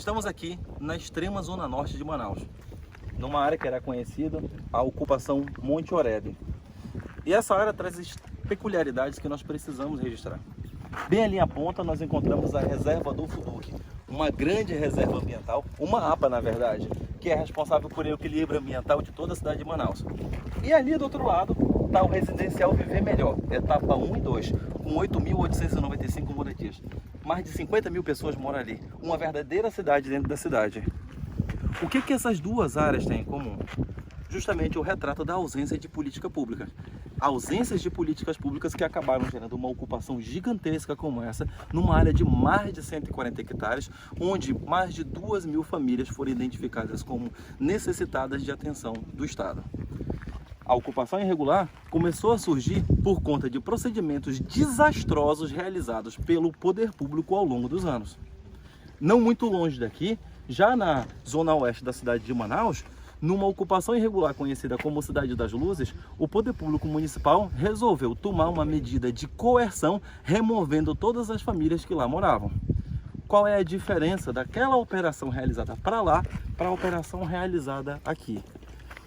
Estamos aqui na extrema zona norte de Manaus, numa área que era conhecida, a ocupação Monte Oreb. E essa área traz peculiaridades que nós precisamos registrar. Bem ali à ponta nós encontramos a reserva do Fuduque, uma grande reserva ambiental, uma APA na verdade, que é responsável por o equilíbrio ambiental de toda a cidade de Manaus. E ali do outro lado está o residencial Viver Melhor, etapa 1 e 2, com 8.895 moradias. Mais de 50 mil pessoas moram ali, uma verdadeira cidade dentro da cidade. O que essas duas áreas têm em comum? Justamente o retrato da ausência de política pública. Ausências de políticas públicas que acabaram gerando uma ocupação gigantesca como essa, numa área de mais de 140 hectares, onde mais de 2.000 famílias foram identificadas como necessitadas de atenção do Estado. A ocupação irregular começou a surgir por conta de procedimentos desastrosos realizados pelo poder público ao longo dos anos. Não muito longe daqui, já na zona oeste da cidade de Manaus, numa ocupação irregular conhecida como Cidade das Luzes, o poder público municipal resolveu tomar uma medida de coerção, removendo todas as famílias que lá moravam. Qual é a diferença daquela operação realizada para lá para a operação realizada aqui?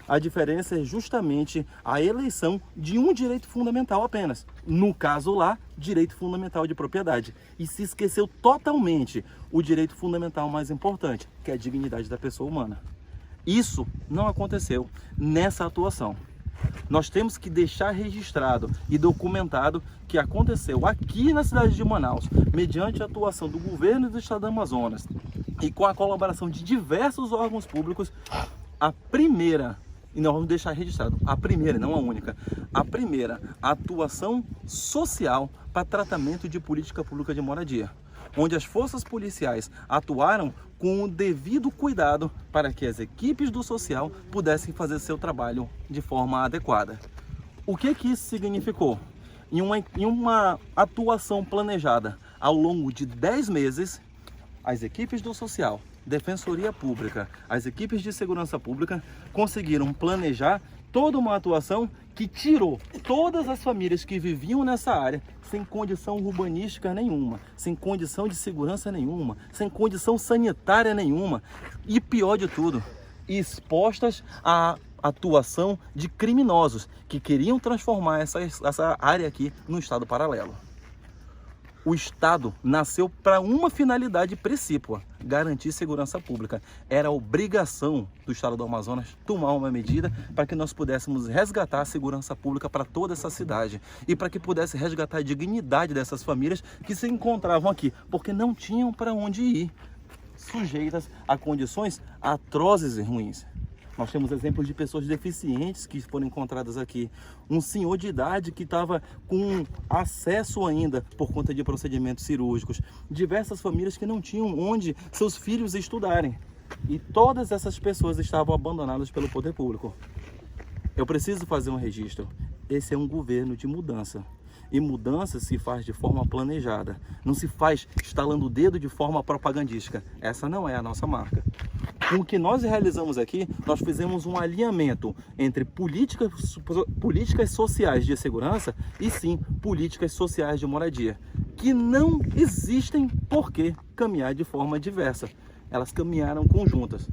A diferença é justamente a eleição de um direito fundamental apenas. No caso lá, direito fundamental de propriedade. E se esqueceu totalmente o direito fundamental mais importante, que é a dignidade da pessoa humana. Isso não aconteceu nessa atuação. Nós temos que deixar registrado e documentado que aconteceu aqui na cidade de Manaus, mediante a atuação do governo do estado do Amazonas e com a colaboração de diversos órgãos públicos, a primeira, e nós vamos deixar registrado, a primeira, não a única, a primeira atuação social para tratamento de política pública de moradia, onde as forças policiais atuaram com o devido cuidado para que as equipes do social pudessem fazer seu trabalho de forma adequada. O que isso significou? Em uma atuação planejada ao longo de 10 meses, as equipes do social, Defensoria Pública, as equipes de segurança pública conseguiram planejar toda uma atuação que tirou todas as famílias que viviam nessa área sem condição urbanística nenhuma, sem condição de segurança nenhuma, sem condição sanitária nenhuma e, pior de tudo, expostas à atuação de criminosos que queriam transformar essa área aqui num estado paralelo. O Estado nasceu para uma finalidade precípua: garantir segurança pública. Era obrigação do Estado do Amazonas tomar uma medida para que nós pudéssemos resgatar a segurança pública para toda essa cidade e para que pudesse resgatar a dignidade dessas famílias que se encontravam aqui, porque não tinham para onde ir, sujeitas a condições atrozes e ruins. Nós temos exemplos de pessoas deficientes que foram encontradas aqui. Um senhor de idade que estava com acesso ainda por conta de procedimentos cirúrgicos. Diversas famílias que não tinham onde seus filhos estudarem. E todas essas pessoas estavam abandonadas pelo poder público. Eu preciso fazer um registro. Esse é um governo de mudança. E mudança se faz de forma planejada. Não se faz estalando o dedo de forma propagandística. Essa não é a nossa marca. Com o que nós realizamos aqui, nós fizemos um alinhamento entre políticas sociais de segurança e sim políticas sociais de moradia, que não existem por que caminhar de forma diversa. Elas caminharam conjuntas.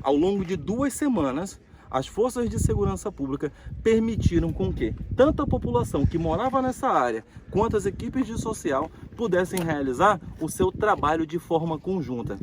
Ao longo de 2 semanas, as forças de segurança pública permitiram com que tanto a população que morava nessa área quanto as equipes de social pudessem realizar o seu trabalho de forma conjunta.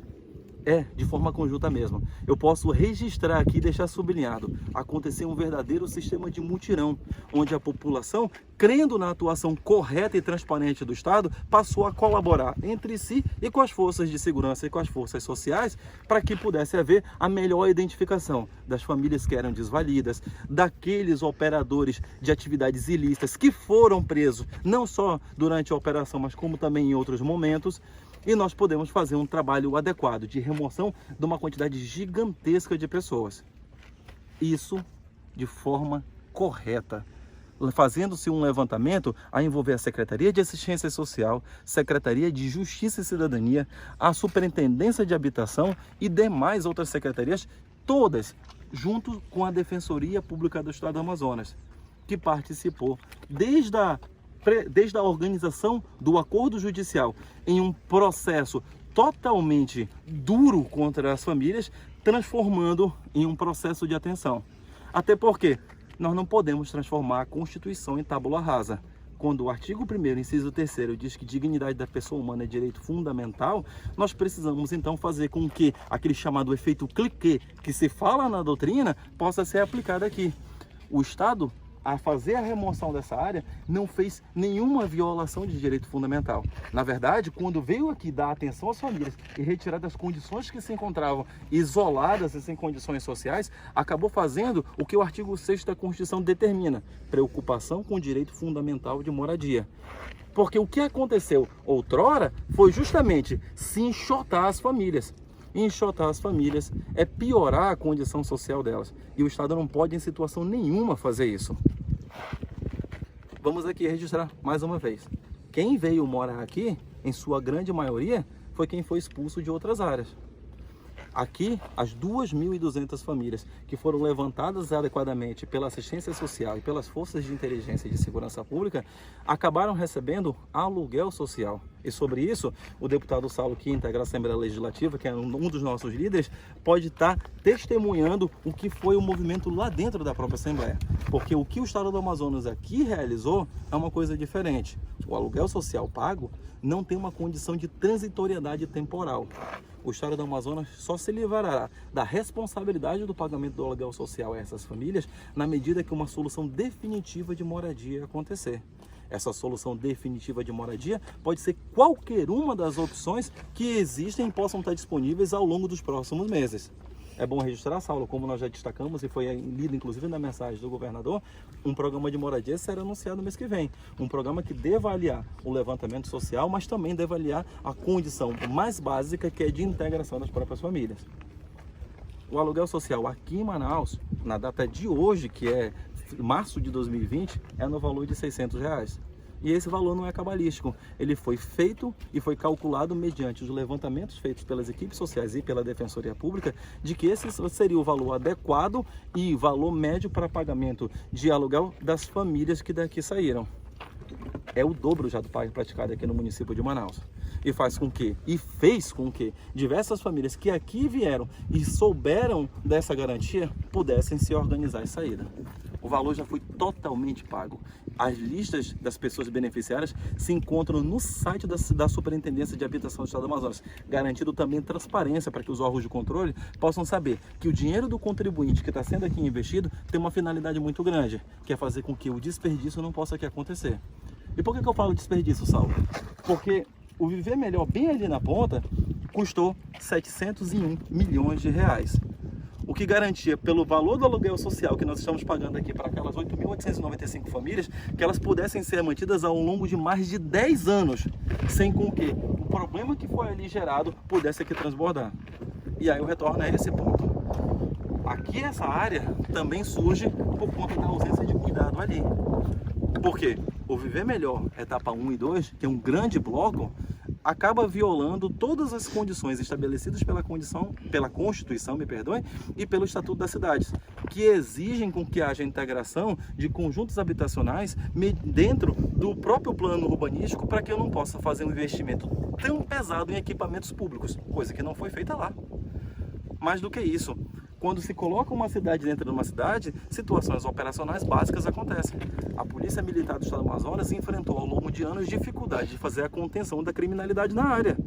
De forma conjunta mesmo. Eu posso registrar aqui e deixar sublinhado. Aconteceu um verdadeiro sistema de mutirão, onde a população, crendo na atuação correta e transparente do Estado, passou a colaborar entre si e com as forças de segurança e com as forças sociais, para que pudesse haver a melhor identificação das famílias que eram desvalidas, daqueles operadores de atividades ilícitas que foram presos, não só durante a operação, mas como também em outros momentos. E nós podemos fazer um trabalho adequado de remoção de uma quantidade gigantesca de pessoas. Isso de forma correta, fazendo-se um levantamento a envolver a Secretaria de Assistência Social, Secretaria de Justiça e Cidadania, a Superintendência de Habitação e demais outras secretarias, todas junto com a Defensoria Pública do Estado do Amazonas, que participou desde a organização do acordo judicial em um processo totalmente duro contra as famílias, transformando em um processo de atenção. Até porque nós não podemos transformar a Constituição em tábula rasa. Quando o artigo 1º, inciso 3º, diz que dignidade da pessoa humana é direito fundamental, nós precisamos então fazer com que aquele chamado efeito cliquet, que se fala na doutrina, possa ser aplicado aqui. O Estado, a fazer a remoção dessa área, não fez nenhuma violação de direito fundamental. Na verdade, quando veio aqui dar atenção às famílias e retirar das condições que se encontravam isoladas e sem condições sociais, acabou fazendo o que o artigo 6º da Constituição determina: preocupação com o direito fundamental de moradia. Porque o que aconteceu outrora foi justamente se enxotar as famílias. Enxotar as famílias é piorar a condição social delas. E o Estado não pode, em situação nenhuma, fazer isso. Vamos aqui registrar mais uma vez. Quem veio morar aqui, em sua grande maioria, foi quem foi expulso de outras áreas. Aqui, as 2.200 famílias que foram levantadas adequadamente pela assistência social e pelas forças de inteligência e de segurança pública, acabaram recebendo aluguel social. E sobre isso, o deputado Saulo, que integra a Assembleia Legislativa, que é um dos nossos líderes, pode estar testemunhando o que foi o movimento lá dentro da própria Assembleia. Porque o que o Estado do Amazonas aqui realizou é uma coisa diferente. O aluguel social pago não tem uma condição de transitoriedade temporal. O Estado do Amazonas só se livrará da responsabilidade do pagamento do aluguel social a essas famílias na medida que uma solução definitiva de moradia acontecer. Essa solução definitiva de moradia pode ser qualquer uma das opções que existem e possam estar disponíveis ao longo dos próximos meses. É bom registrar, Saulo, como nós já destacamos e foi lido inclusive na mensagem do governador, um programa de moradia será anunciado no mês que vem. Um programa que deve avaliar o levantamento social, mas também deve avaliar a condição mais básica, que é de integração das próprias famílias. O aluguel social aqui em Manaus, na data de hoje, que é março de 2020, é no valor de R$600. E esse valor não é cabalístico, ele foi feito e foi calculado mediante os levantamentos feitos pelas equipes sociais e pela Defensoria Pública, de que esse seria o valor adequado e valor médio para pagamento de aluguel das famílias que daqui saíram. É o dobro já do praticado aqui no município de Manaus. E fez com que diversas famílias que aqui vieram e souberam dessa garantia pudessem se organizar e sair. O valor já foi totalmente pago. As listas das pessoas beneficiárias se encontram no site da Superintendência de Habitação do Estado do Amazonas, garantindo também transparência para que os órgãos de controle possam saber que o dinheiro do contribuinte que está sendo aqui investido tem uma finalidade muito grande, que é fazer com que o desperdício não possa aqui acontecer. E por que eu falo desperdício, Saulo? Porque o Viver Melhor, bem ali na ponta, custou R$701 milhões. O que garantia, pelo valor do aluguel social que nós estamos pagando aqui para aquelas 8.895 famílias, que elas pudessem ser mantidas ao longo de mais de 10 anos, sem com que o problema que foi ali gerado pudesse aqui transbordar. E aí eu retorno a esse ponto. Aqui essa área também surge por conta da ausência de cuidado ali. Por quê? O Viver Melhor, etapa 1 e 2, que é um grande bloco, acaba violando todas as condições estabelecidas pela Constituição, e pelo Estatuto das Cidades, que exigem com que haja integração de conjuntos habitacionais dentro do próprio plano urbanístico, para que eu não possa fazer um investimento tão pesado em equipamentos públicos, coisa que não foi feita lá. Mais do que isso, quando se coloca uma cidade dentro de uma cidade, situações operacionais básicas acontecem. A Polícia Militar do Estado do Amazonas enfrentou ao longo de anos dificuldade de fazer a contenção da criminalidade na área.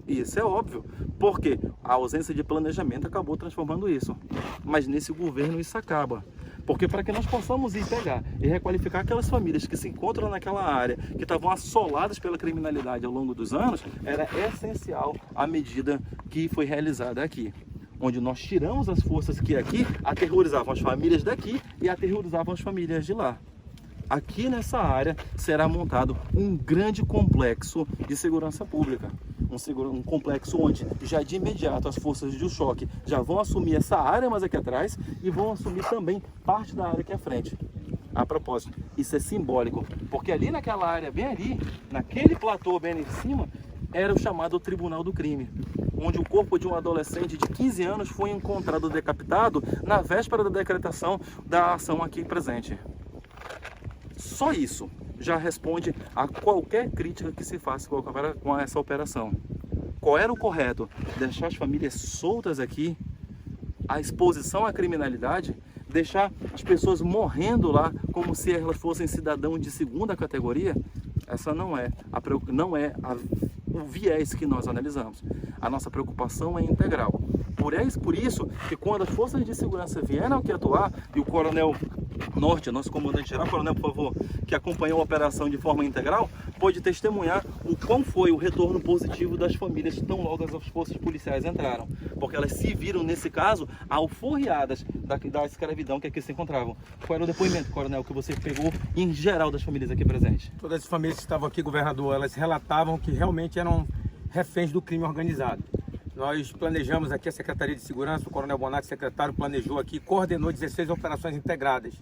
E isso é óbvio, porque a ausência de planejamento acabou transformando isso. Mas nesse governo isso acaba. Porque para que nós possamos ir pegar e requalificar aquelas famílias que se encontram naquela área, que estavam assoladas pela criminalidade ao longo dos anos, era essencial a medida que foi realizada aqui, onde nós tiramos as forças que aqui aterrorizavam as famílias daqui e aterrorizavam as famílias de lá. Aqui nessa área será montado um grande complexo de segurança pública. Um complexo onde já de imediato as forças de choque já vão assumir essa área mais aqui atrás e vão assumir também parte da área aqui à frente. A propósito, isso é simbólico, porque ali naquela área, bem ali, naquele platô bem ali em cima, era o chamado Tribunal do Crime, onde o corpo de um adolescente de 15 anos foi encontrado decapitado na véspera da decretação da ação aqui presente. Só isso já responde a qualquer crítica que se faça com essa operação. qual era o correto? Deixar as famílias soltas aqui, a exposição à criminalidade, deixar as pessoas morrendo lá como se elas fossem cidadãos de segunda categoria? Essa não é o viés que nós analisamos. A nossa preocupação é integral. Por isso que quando as forças de segurança vieram aqui atuar, e o Coronel Norte, nosso comandante-geral, coronel, por favor, que acompanhou a operação de forma integral, pode testemunhar o qual foi o retorno positivo das famílias tão logo as forças policiais entraram, porque elas se viram, nesse caso, alforriadas da escravidão que aqui se encontravam. Qual era o depoimento, coronel, que você pegou em geral das famílias aqui presentes? Todas as famílias que estavam aqui, governador, elas relatavam que realmente eram reféns do crime organizado. Nós planejamos aqui, a Secretaria de Segurança, o Coronel Bonatti, secretário, planejou aqui, coordenou 16 operações integradas.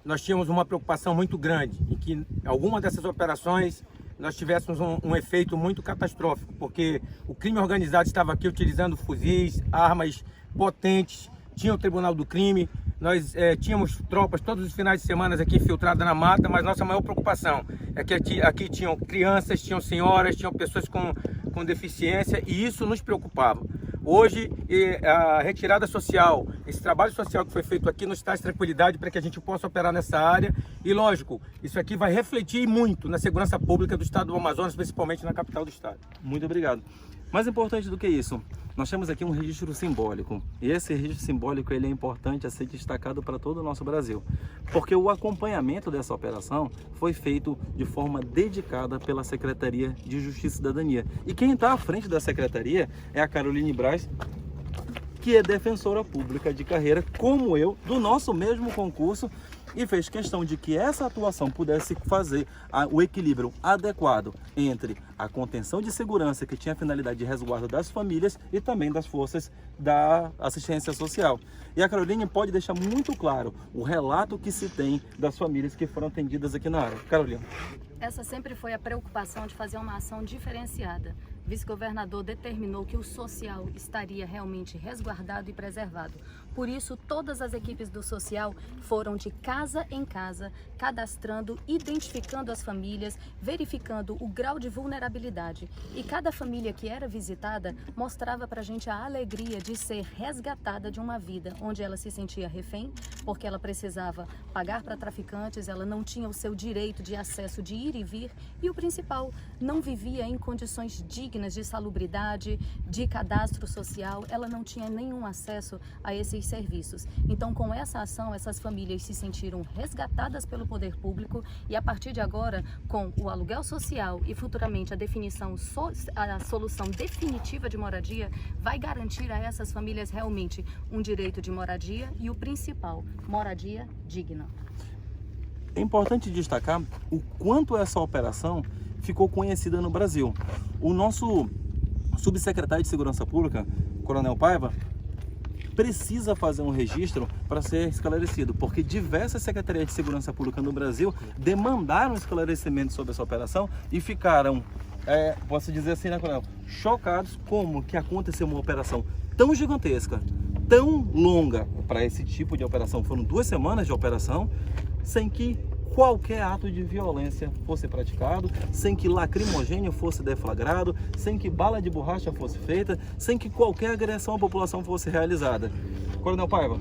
Nós tínhamos uma preocupação muito grande em que alguma dessas operações nós tivéssemos um efeito muito catastrófico, porque o crime organizado estava aqui utilizando fuzis, armas potentes, tinha o Tribunal do Crime, nós tínhamos tropas todos os finais de semana aqui infiltradas na mata, mas nossa maior preocupação é que aqui tinham crianças, tinham senhoras, tinham pessoas com deficiência, e isso nos preocupava. Hoje, a retirada social, esse trabalho social que foi feito aqui nos traz tranquilidade para que a gente possa operar nessa área. E, lógico, isso aqui vai refletir muito na segurança pública do estado do Amazonas, principalmente na capital do estado. Muito obrigado. Mais importante do que isso, nós temos aqui um registro simbólico. E esse registro simbólico ele é importante a ser destacado para todo o nosso Brasil. Porque o acompanhamento dessa operação foi feito de forma dedicada pela Secretaria de Justiça e Cidadania. E quem está à frente da Secretaria é a Caroline Braz, que é defensora pública de carreira, como eu, do nosso mesmo concurso, e fez questão de que essa atuação pudesse fazer o equilíbrio adequado entre a contenção de segurança, que tinha a finalidade de resguardo das famílias, e também das forças da assistência social. E a Caroline pode deixar muito claro o relato que se tem das famílias que foram atendidas aqui na área. Carolina. Essa sempre foi a preocupação de fazer uma ação diferenciada. O vice-governador determinou que o social estaria realmente resguardado e preservado. Por isso, todas as equipes do social foram de casa em casa, cadastrando, identificando as famílias, verificando o grau de vulnerabilidade. E cada família que era visitada mostrava para a gente a alegria de ser resgatada de uma vida onde ela se sentia refém, porque ela precisava pagar para traficantes, ela não tinha o seu direito de acesso de ir e vir, e o principal, não vivia em condições dignas de salubridade, de cadastro social, ela não tinha nenhum acesso a esses serviços. Então, com essa ação, essas famílias se sentiram resgatadas pelo poder público, e a partir de agora, com o aluguel social e futuramente a solução definitiva de moradia, vai garantir a essas famílias realmente um direito de moradia e o principal, moradia digna. É importante destacar o quanto essa operação ficou conhecida no Brasil. O nosso subsecretário de Segurança Pública, Coronel Paiva, precisa fazer um registro para ser esclarecido, porque diversas secretarias de segurança pública no Brasil demandaram esclarecimento sobre essa operação e ficaram, posso dizer assim, né, Coronel, chocados como que aconteceu uma operação tão gigantesca, tão longa para esse tipo de operação. Foram 2 semanas de operação, sem que qualquer ato de violência fosse praticado, sem que lacrimogênio fosse deflagrado, sem que bala de borracha fosse feita, sem que qualquer agressão à população fosse realizada. Coronel Paiva,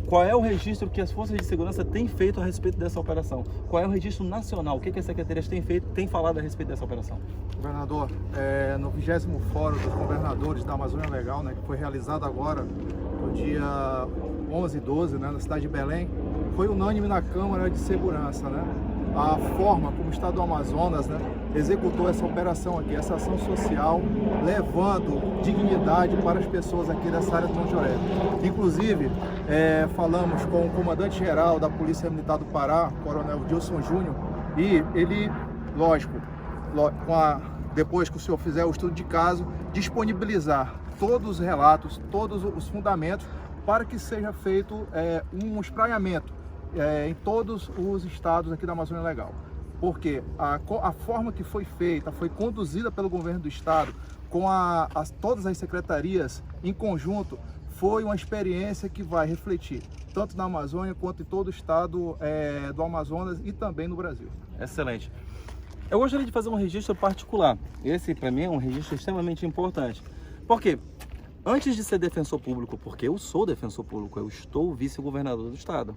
qual é o registro que as forças de segurança têm feito a respeito dessa operação? Qual é o registro nacional? O que as secretarias têm falado a respeito dessa operação? Governador, no 20º Fórum dos Governadores da Amazônia Legal, né, que foi realizado agora no dia 11 e 12, né, na cidade de Belém, foi unânime na Câmara de Segurança, né, a forma como o Estado do Amazonas, né, executou essa operação aqui, essa ação social, levando dignidade para as pessoas aqui dessa área do Monte Oreb. Inclusive, falamos com o comandante-geral da Polícia Militar do Pará, Coronel Dilson Júnior, e ele, lógico, depois que o senhor fizer o estudo de caso, disponibilizar todos os relatos, todos os fundamentos, para que seja feito um espraiamento em todos os estados aqui da Amazônia Legal. Porque a forma que foi feita, foi conduzida pelo governo do estado, com todas as secretarias em conjunto, foi uma experiência que vai refletir tanto na Amazônia quanto em todo o estado do Amazonas e também no Brasil. Excelente. Eu gostaria de fazer um registro particular. Esse, para mim, é um registro extremamente importante. Por quê? Antes de ser defensor público, porque eu sou defensor público, eu estou vice-governador do estado.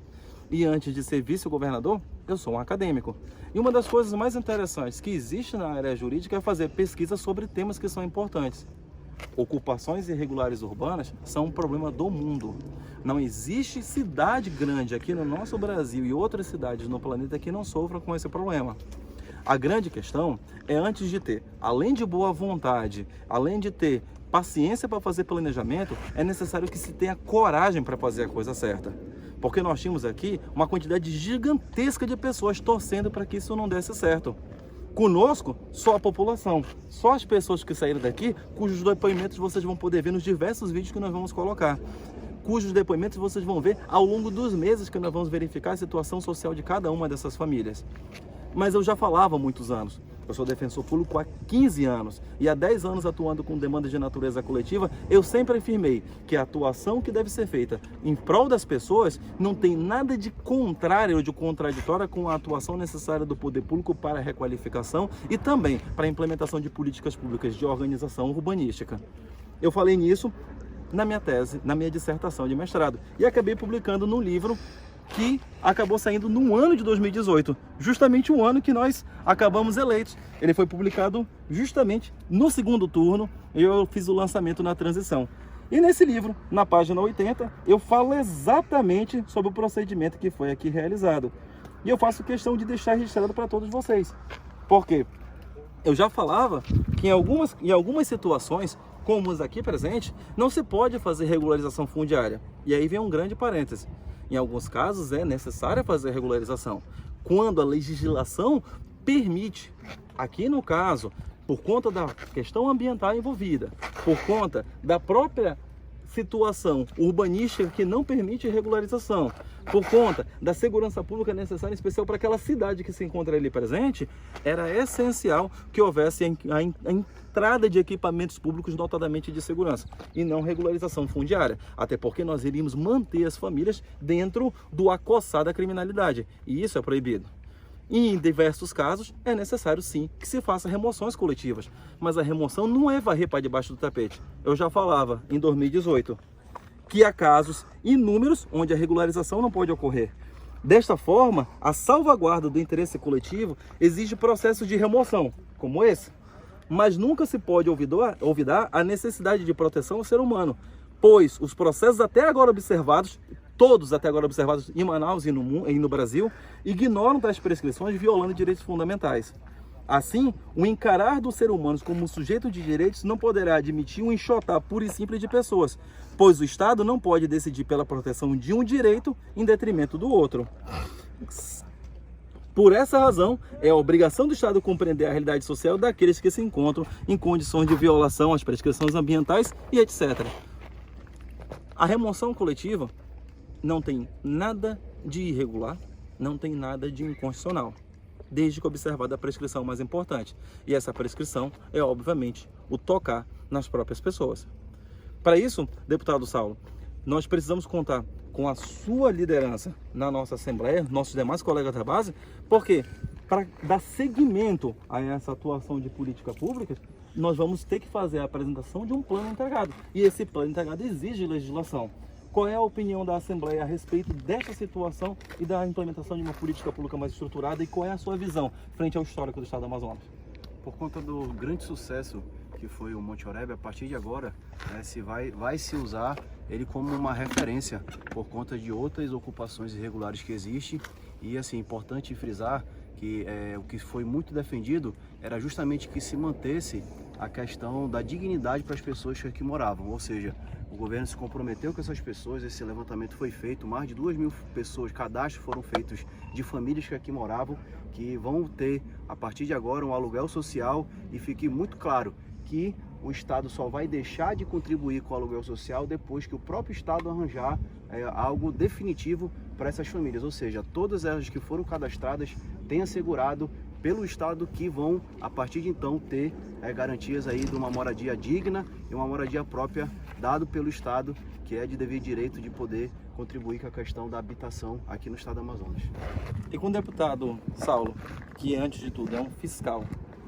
E antes de ser vice-governador, eu sou um acadêmico. E uma das coisas mais interessantes que existe na área jurídica é fazer pesquisa sobre temas que são importantes. Ocupações irregulares urbanas são um problema do mundo. Não existe cidade grande aqui no nosso Brasil e outras cidades no planeta que não sofram com esse problema. A grande questão é, antes de ter, além de boa vontade, além de ter paciência para fazer planejamento, é necessário que se tenha coragem para fazer a coisa certa. Porque nós tínhamos aqui uma quantidade gigantesca de pessoas torcendo para que isso não desse certo. Conosco, só a população, só as pessoas que saíram daqui, cujos depoimentos vocês vão poder ver nos diversos vídeos que nós vamos colocar. Cujos depoimentos vocês vão ver ao longo dos meses que nós vamos verificar a situação social de cada uma dessas famílias. Mas eu já falava há muitos anos. Eu sou defensor público há 15 anos e há 10 anos atuando com demandas de natureza coletiva, eu sempre afirmei que a atuação que deve ser feita em prol das pessoas não tem nada de contrário ou de contraditória com a atuação necessária do poder público para a requalificação e também para a implementação de políticas públicas de organização urbanística. Eu falei nisso na minha tese, na minha dissertação de mestrado e acabei publicando num livro que acabou saindo no ano de 2018, justamente o ano que nós acabamos eleitos. Ele foi publicado justamente no segundo turno e eu fiz o lançamento na transição. E nesse livro, na página 80, eu falo exatamente sobre o procedimento que foi aqui realizado. E eu faço questão de deixar registrado para todos vocês. Por quê? Eu já falava que em algumas situações, como as aqui presentes, não se pode fazer regularização fundiária. E aí vem um grande parêntese. Em alguns casos é necessário fazer regularização, quando a legislação permite. Aqui no caso, por conta da questão ambiental envolvida, por conta da própria situação urbanística que não permite regularização, por conta da segurança pública necessária, em especial para aquela cidade que se encontra ali presente, era essencial que houvesse a entrada de equipamentos públicos, notadamente de segurança, e não regularização fundiária, até porque nós iríamos manter as famílias dentro do acossar da criminalidade, e isso é proibido. E em diversos casos é necessário sim que se faça remoções coletivas, mas a remoção não é varrer para debaixo do tapete. Eu já falava em 2018 que há casos inúmeros onde a regularização não pode ocorrer. Desta forma, a salvaguarda do interesse coletivo exige processos de remoção, como esse, mas nunca se pode olvidar a necessidade de proteção ao ser humano, pois os processos até agora observados, todos até agora observados em Manaus e no Brasil, ignoram tais prescrições, violando direitos fundamentais. Assim, o encarar do ser humano como sujeito de direitos não poderá admitir um enxotar puro e simples de pessoas, pois o Estado não pode decidir pela proteção de um direito em detrimento do outro. Por essa razão, é a obrigação do Estado compreender a realidade social daqueles que se encontram em condições de violação às prescrições ambientais e etc. A remoção coletiva não tem nada de irregular, não tem nada de inconstitucional, desde que observada a prescrição mais importante. E essa prescrição é, obviamente, o tocar nas próprias pessoas. Para isso, deputado Saulo, nós precisamos contar com a sua liderança na nossa Assembleia, nossos demais colegas da base, porque para dar seguimento a essa atuação de política pública, nós vamos ter que fazer a apresentação de um plano integrado. E esse plano integrado exige legislação. Qual é a opinião da Assembleia a respeito desta situação e da implementação de uma política pública mais estruturada e qual é a sua visão frente ao histórico do Estado do Amazonas? Por conta do grande sucesso que foi o Monte Oreb, a partir de agora vai se usar ele como uma referência por conta de outras ocupações irregulares que existem. E assim, importante frisar que o que foi muito defendido era justamente que se mantesse a questão da dignidade para as pessoas que aqui moravam, ou seja, o governo se comprometeu com essas pessoas, esse levantamento foi feito, mais de 2.000 pessoas, cadastros foram feitos de famílias que aqui moravam, que vão ter, a partir de agora, um aluguel social, e fique muito claro que o Estado só vai deixar de contribuir com o aluguel social depois que o próprio Estado arranjar algo definitivo para essas famílias, ou seja, todas elas que foram cadastradas têm assegurado pelo Estado, que vão, a partir de então, ter garantias aí de uma moradia digna e uma moradia própria dado pelo Estado, que é de dever direito de poder contribuir com a questão da habitação aqui no estado do Amazonas. E com o deputado Saulo, que antes de tudo é um fiscal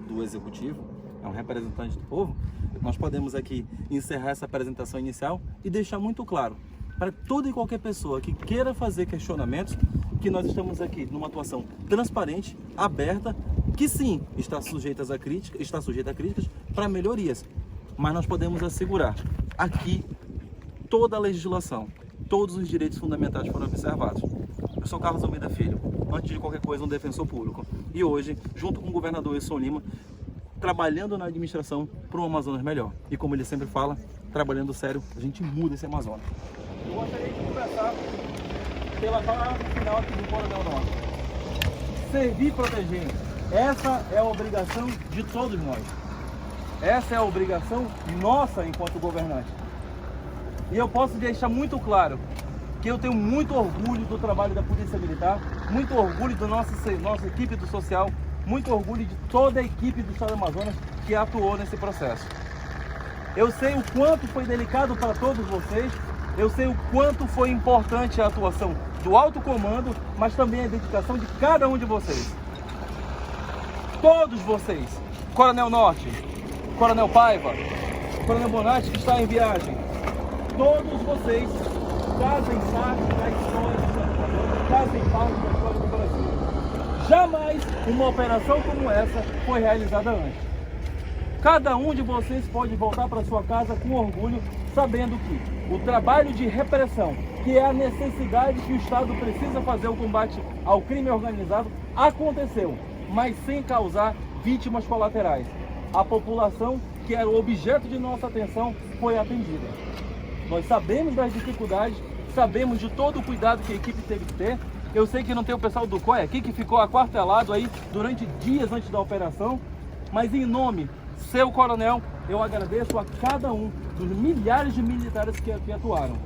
do Executivo, é um representante do povo, nós podemos aqui encerrar essa apresentação inicial e deixar muito claro para toda e qualquer pessoa que queira fazer questionamentos que nós estamos aqui numa atuação transparente, aberta, que sim, está sujeita a críticas para melhorias, mas nós podemos assegurar aqui toda a legislação, todos os direitos fundamentais foram observados. Eu sou Carlos Almeida Filho, antes de qualquer coisa um defensor público, e hoje, junto com o governador Wilson Lima, trabalhando na administração para um Amazonas melhor. E como ele sempre fala, trabalhando sério, a gente muda esse Amazonas. Eu gostaria de começar pela palavra final aqui do Coronel Norte. Servir e proteger. Essa é a obrigação de todos nós. Essa é a obrigação nossa enquanto governante. E eu posso deixar muito claro que eu tenho muito orgulho do trabalho da Polícia Militar, muito orgulho da nossa equipe do social, muito orgulho de toda a equipe do Estado do Amazonas que atuou nesse processo. Eu sei o quanto foi delicado para todos vocês, eu sei o quanto foi importante a atuação do alto comando, mas também a dedicação de cada um de vocês. Todos vocês, Coronel Norte, Coronel Paiva, Coronel Bonatti, que está em viagem, todos vocês fazem parte da história do Brasil, fazem parte da história do Brasil. Jamais uma operação como essa foi realizada antes. Cada um de vocês pode voltar para sua casa com orgulho, sabendo que o trabalho de repressão, que é a necessidade que o Estado precisa fazer o combate ao crime organizado, aconteceu, mas sem causar vítimas colaterais. A população, que era o objeto de nossa atenção, foi atendida. Nós sabemos das dificuldades, sabemos de todo o cuidado que a equipe teve que ter. Eu sei que não tem o pessoal do COI aqui, que ficou aquartelado aí durante dias antes da operação, mas em nome seu coronel, eu agradeço a cada um dos milhares de militares que aqui atuaram.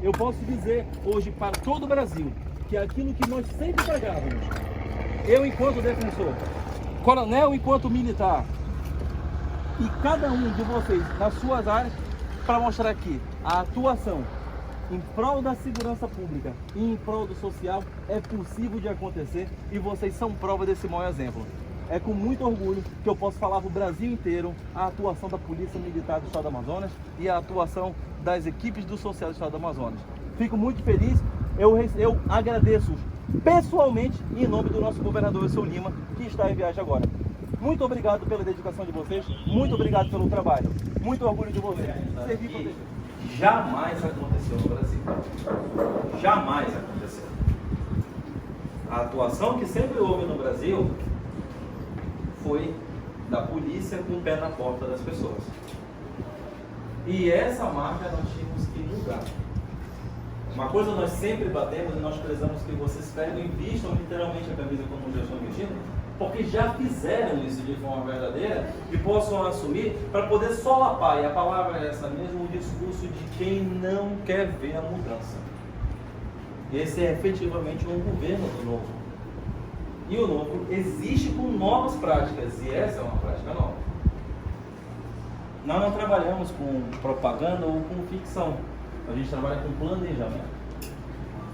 Eu posso dizer hoje para todo o Brasil que aquilo que nós sempre pregávamos, eu enquanto defensor, coronel enquanto militar, e cada um de vocês nas suas áreas, para mostrar aqui a atuação em prol da segurança pública e em prol do social é possível de acontecer, e vocês são prova desse maior exemplo. É com muito orgulho que eu posso falar para o Brasil inteiro a atuação da Polícia Militar do Estado do Amazonas e a atuação das equipes do social do Estado do Amazonas. Fico muito feliz, eu agradeço pessoalmente em nome do nosso governador Wilson Lima, que está em viagem agora. Muito obrigado pela dedicação de vocês, muito obrigado pelo trabalho, muito orgulho de vocês. Servir e proteger. Jamais aconteceu no Brasil. Jamais aconteceu. A atuação que sempre houve no Brasil foi da polícia com o pé na porta das pessoas. E essa marca nós tínhamos que mudar. Uma coisa nós sempre batemos e nós prezamos que vocês pegam e vistam literalmente a camisa como já estão vestindo, porque já fizeram isso de forma verdadeira e possam assumir para poder solapar, e a palavra é essa mesmo, o discurso de quem não quer ver a mudança. Esse é efetivamente um governo do novo. E o novo existe com novas práticas, e essa é uma prática nova. Nós não trabalhamos com propaganda ou com ficção, a gente trabalha com planejamento.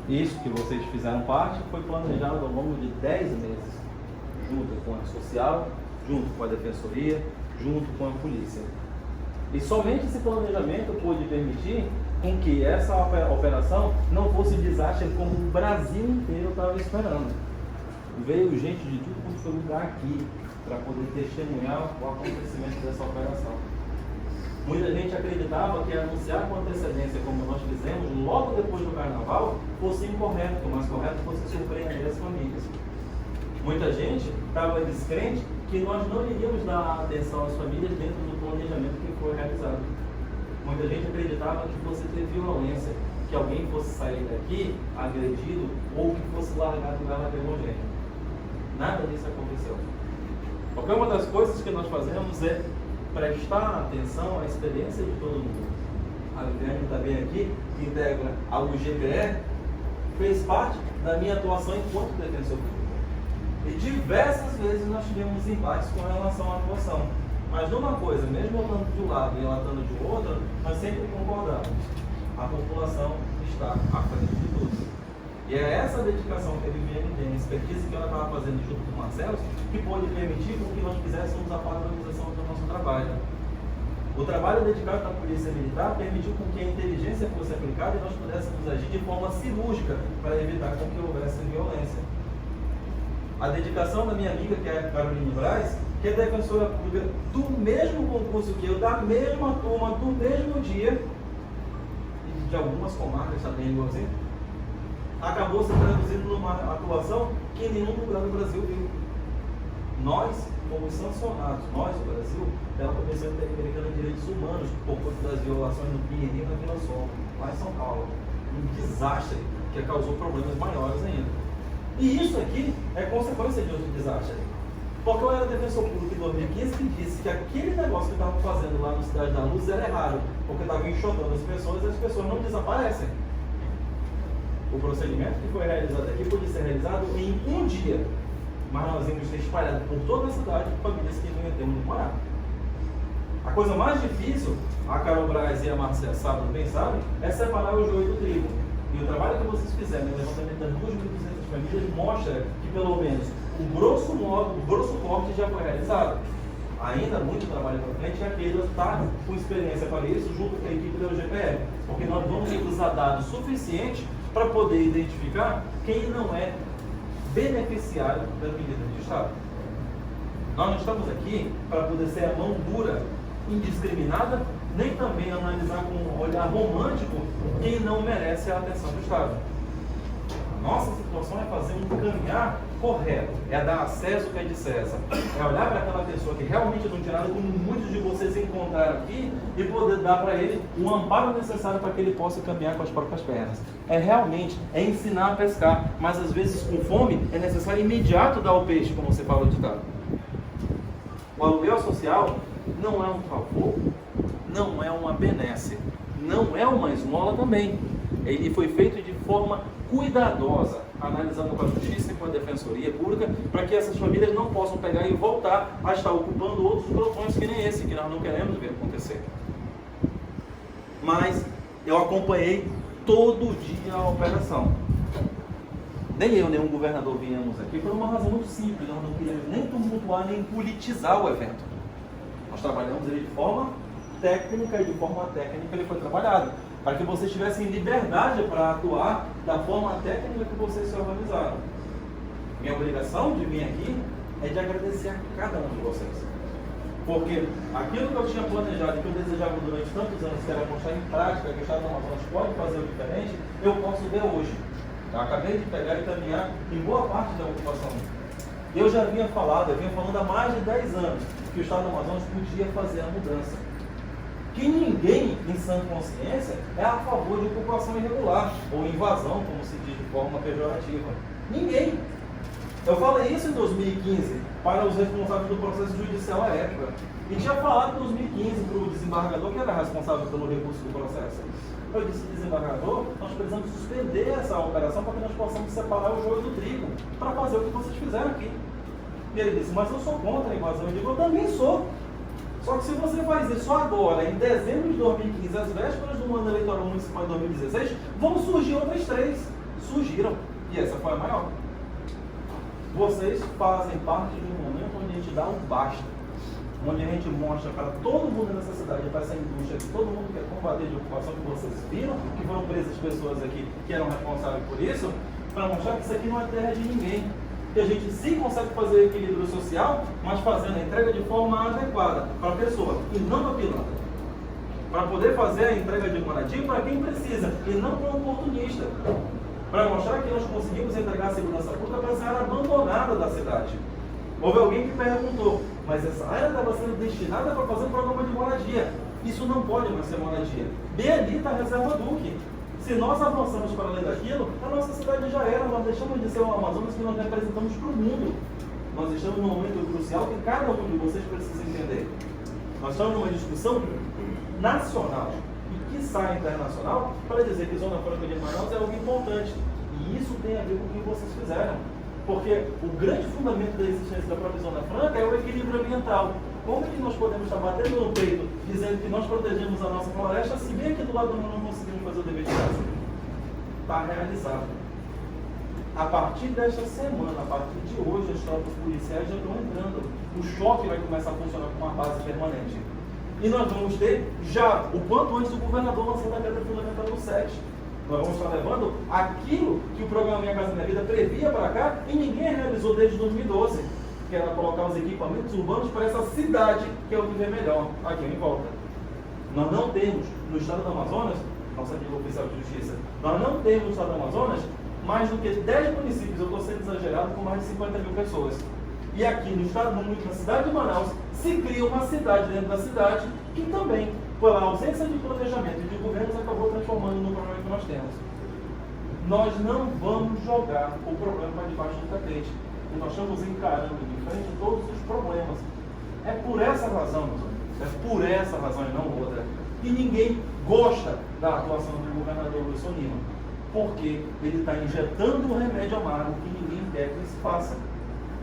Isso que vocês fizeram parte foi planejado ao longo de 10 meses, junto com a social, junto com a defensoria, junto com a polícia. E somente esse planejamento pôde permitir com que essa operação não fosse um desastre como o Brasil inteiro estava esperando. Veio gente de tudo quanto foi lugar aqui para poder testemunhar o acontecimento dessa operação. Muita gente acreditava que anunciar com antecedência, como nós fizemos, logo depois do carnaval, fosse incorreto, mas correto fosse surpreender as famílias. Muita gente estava descrente que nós não iríamos dar atenção às famílias dentro do planejamento que foi realizado. Muita gente acreditava que fosse ter violência, que alguém fosse sair daqui agredido ou que fosse largado em lugar lacrimogêneo. Nada disso aconteceu. Qualquer uma das coisas que nós fazemos é prestar atenção à experiência de todo mundo. A Viviane está bem aqui, que integra a UGPE, fez parte da minha atuação enquanto defensor público. E diversas vezes nós tivemos embates com relação à atuação. Mas numa coisa, mesmo eu estando de um lado e ela estando de outro, nós sempre concordamos. A população está à frente de tudo. E é essa dedicação que a Viviane tem, a expertise que ela estava fazendo junto com o Marcelo, que pôde permitir que nós fizéssemos a padronização do nosso trabalho. O trabalho dedicado da Polícia Militar permitiu que a inteligência fosse aplicada e nós pudéssemos agir de forma cirúrgica para evitar que houvesse violência. A dedicação da minha amiga, que é a Caroline Braz, que é defensora pública do mesmo concurso que eu, da mesma turma, do mesmo dia, e de algumas comarcas também igualzinho, acabou se traduzindo numa atuação que nenhum lugar do Brasil viu. Nós fomos sancionados, nós, o Brasil, pela Comissão Interamericana de Direitos Humanos, por conta das violações no Pinheirinho e na Vila Sol, lá em São Paulo. Um desastre que causou problemas maiores ainda. E isso aqui é consequência de outro desastre. Porque eu era defensor público em 2015 que disse que aquele negócio que estavam fazendo lá no Cidade da Luz era errado, porque estavam enxotando as pessoas e as pessoas não desaparecem. O procedimento que foi realizado aqui pode ser realizado em um dia, mas nós íamos ter espalhado por toda a cidade famílias que não iam ter onde morar. A coisa mais difícil, a Carol Braz e a Marcia sabem, bem sabem, é separar o joio do trigo. E o trabalho que vocês fizeram no levantamento das 2.200 famílias mostra que pelo menos o grosso corte já foi realizado. Ainda muito trabalho para frente, e a Keila está com experiência para isso, junto com a equipe da UGPR, porque nós vamos usar dados suficientes para poder identificar quem não é beneficiário das medidas de Estado. Nós não estamos aqui para poder ser a mão dura, indiscriminada, nem também analisar com um olhar romântico quem não merece a atenção do Estado. A nossa situação é fazer um caminhar correto, é dar acesso ao que é de César, é olhar para aquela pessoa que realmente não tinha nada, como muitos de vocês encontraram aqui, e poder dar para ele um amparo necessário para que ele possa caminhar com as próprias pernas. É realmente, é ensinar a pescar, mas às vezes com fome é necessário imediato dar o peixe, como você falou, ditado. O aluguel social não é um favor, não é uma benesse, não é uma esmola também. Ele foi feito de forma cuidadosa, analisando com a Justiça e com a Defensoria Pública, para que essas famílias não possam pegar e voltar a estar ocupando outros galpões que nem esse, que nós não queremos ver acontecer. Mas eu acompanhei todo dia a operação. Nem eu, nem o governador viemos aqui por uma razão muito simples. Nós não queríamos nem tumultuar, nem politizar o evento. Nós trabalhamos ele de forma técnica, e de forma técnica ele foi trabalhado, para que vocês tivessem liberdade para atuar da forma técnica que vocês se organizaram. Minha obrigação de vir aqui é de agradecer a cada um de vocês. Porque aquilo que eu tinha planejado e que eu desejava durante tantos anos, que era mostrar em prática que o Estado do Amazonas pode fazer o diferente, eu posso ver hoje. Eu acabei de pegar e caminhar em boa parte da ocupação. Eu já vinha falando há mais de 10 anos que o Estado do Amazonas podia fazer a mudança. Que ninguém, em sã consciência, é a favor de ocupação irregular, ou invasão, como se diz de forma pejorativa. Ninguém. Eu falei isso em 2015 para os responsáveis do processo judicial à época. E tinha falado em 2015 para o desembargador, que era responsável pelo recurso do processo. Eu disse, desembargador, nós precisamos suspender essa operação para que nós possamos separar o joio do trigo, para fazer o que vocês fizeram aqui. E ele disse, mas eu sou contra a invasão. Eu digo, eu também sou. Só que se você faz isso agora, em dezembro de 2015, às vésperas do ano eleitoral municipal de 2016, vão surgir outras 3. Surgiram. E essa foi a maior. Vocês fazem parte de um momento onde a gente dá um basta. Onde a gente mostra para todo mundo nessa cidade, para essa indústria, que todo mundo quer combater de ocupação, que vocês viram, que foram presas pessoas aqui que eram responsáveis por isso, para mostrar que isso aqui não é terra de ninguém. Que a gente sim consegue fazer equilíbrio social, mas fazendo a entrega de forma adequada para a pessoa e não para a pilantra. Para poder fazer a entrega de moradia para quem precisa e não para o oportunista. Para mostrar que nós conseguimos entregar a segurança pública para essa área abandonada da cidade. Houve alguém que perguntou, mas essa área estava sendo destinada para fazer um programa de moradia. Isso não pode mais ser moradia. Bem ali está a Reserva Duque. Se nós avançamos para além daquilo, a nossa cidade já era, nós deixamos de ser o Amazonas que nós representamos para o mundo. Nós estamos num momento crucial que cada um de vocês precisa entender. Nós estamos numa discussão nacional e quiçá internacional para dizer que Zona Franca de Manaus é algo importante. E isso tem a ver com o que vocês fizeram. Porque o grande fundamento da existência da própria Zona Franca é o equilíbrio ambiental. Como é que nós podemos estar batendo no peito, dizendo que nós protegemos a nossa floresta, se bem aqui do lado nós não conseguimos fazer o dever de casa? Está realizado. A partir desta semana, a partir de hoje, as tropas policiais já estão entrando. O choque vai começar a funcionar como uma base permanente. E nós vamos ter já, o quanto antes, o governador lançando a pedra fundamental do SET. Nós vamos estar levando aquilo que o programa Minha Casa Minha Vida previa para cá e ninguém realizou desde 2012, que era colocar os equipamentos urbanos para essa cidade que é o viver melhor, aqui em volta. Nós não temos, no estado do Amazonas, nossa amiga oficial de justiça, nós não temos no estado do Amazonas mais do que 10 municípios, eu estou sendo exagerado, com mais de 50 mil pessoas. E aqui no estado, na cidade de Manaus, se cria uma cidade dentro da cidade que também, pela ausência de planejamento e de governos, acabou transformando no problema que nós temos. Nós não vamos jogar o problema para debaixo do tapete. E nós estamos encarando de frente todos os problemas. É por essa razão, meus amigos, é por essa razão e não outra, que ninguém gosta da atuação do governador Wilson Lima. Porque ele está injetando um remédio amargo que ninguém quer que se faça.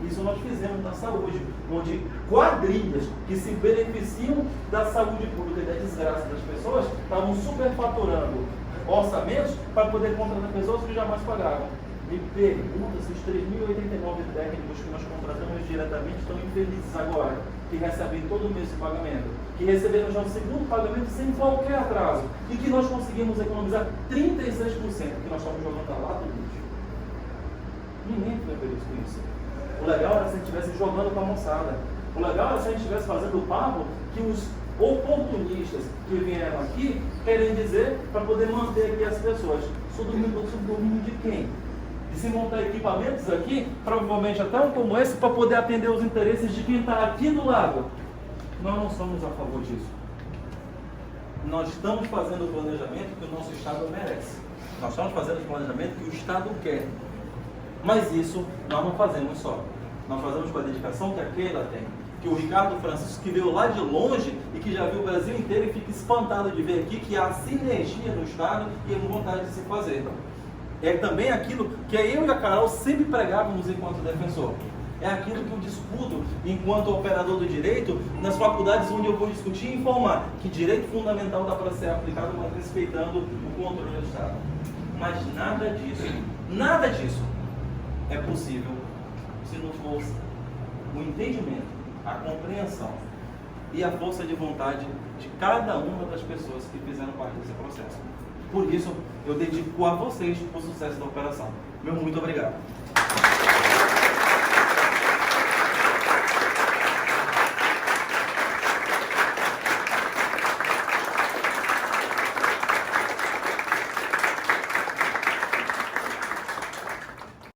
Isso nós fizemos na saúde, onde quadrilhas que se beneficiam da saúde pública e da desgraça das pessoas estavam superfaturando orçamentos para poder contratar pessoas que jamais pagavam. Me pergunta se os 3.089 técnicos que nós contratamos diretamente estão infelizes agora, que recebem todo mês esse pagamento, que receberam já o segundo pagamento sem qualquer atraso, e que nós conseguimos economizar 36%, que nós estamos jogando a lata do lixo. Ninguém foi feliz com isso. O legal era se a gente estivesse jogando com a moçada. O legal era se a gente estivesse fazendo o papo que os oportunistas que vieram aqui querem dizer para poder manter aqui as pessoas. Sob domínio de quem? De se montar equipamentos aqui, provavelmente até um como esse, para poder atender os interesses de quem está aqui do lado. Nós não somos a favor disso. Nós estamos fazendo o planejamento que o nosso Estado merece. Nós estamos fazendo o planejamento que o Estado quer. Mas isso nós não fazemos só. Nós fazemos com a dedicação que a Keila tem. Que o Ricardo Francisco, que veio lá de longe e que já viu o Brasil inteiro e fica espantado de ver aqui que há sinergia no Estado e a vontade de se fazer. É também aquilo que eu e a Carol sempre pregávamos enquanto defensor. É aquilo que eu discuto enquanto operador do direito nas faculdades onde eu vou discutir e informar que direito fundamental dá para ser aplicado, mas respeitando o controle do Estado. Mas nada disso é possível se não fosse o entendimento, a compreensão e a força de vontade de cada uma das pessoas que fizeram parte desse processo. Por isso, eu dedico a vocês o sucesso da operação. Meu muito obrigado.